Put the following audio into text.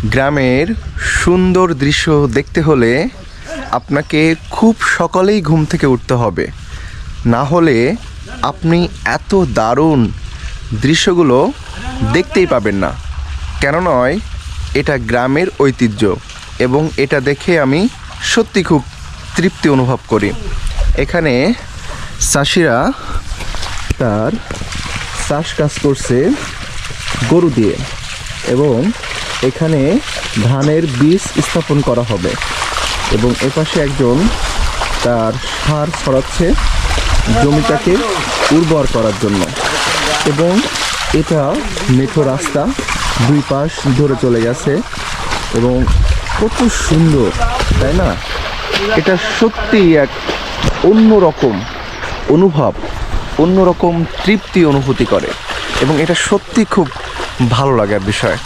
গ্রামের সুন্দর দৃশ্য দেখতে হলে আপনাকে খুব সকালেই ঘুম থেকে উঠতে হবে, না হলে আপনি এত দারুণ দৃশ্যগুলো দেখতেই পাবেন না। কেন নয়, এটা গ্রামের ঐতিহ্য এবং এটা দেখে আমি সত্যি খুব তৃপ্তি অনুভব করি। এখানে চাষিরা তার চাষ কাজ করছে গরু দিয়ে এবং এখানে ধানের বীজ স্থাপন করা হবে এবং এপাশে একজন তার সার ছড়াচ্ছে জমিটাকে উর্বর করার জন্য। এবং এটা মেঠো রাস্তা, দুই পাশ ধরে চলে গেছে এবং কত সুন্দর, তাই না? এটা সত্যি এক অন্যরকম অনুভব, অন্যরকম তৃপ্তি অনুভূতি করে এবং এটা সত্যি খুব ভালো লাগার বিষয়।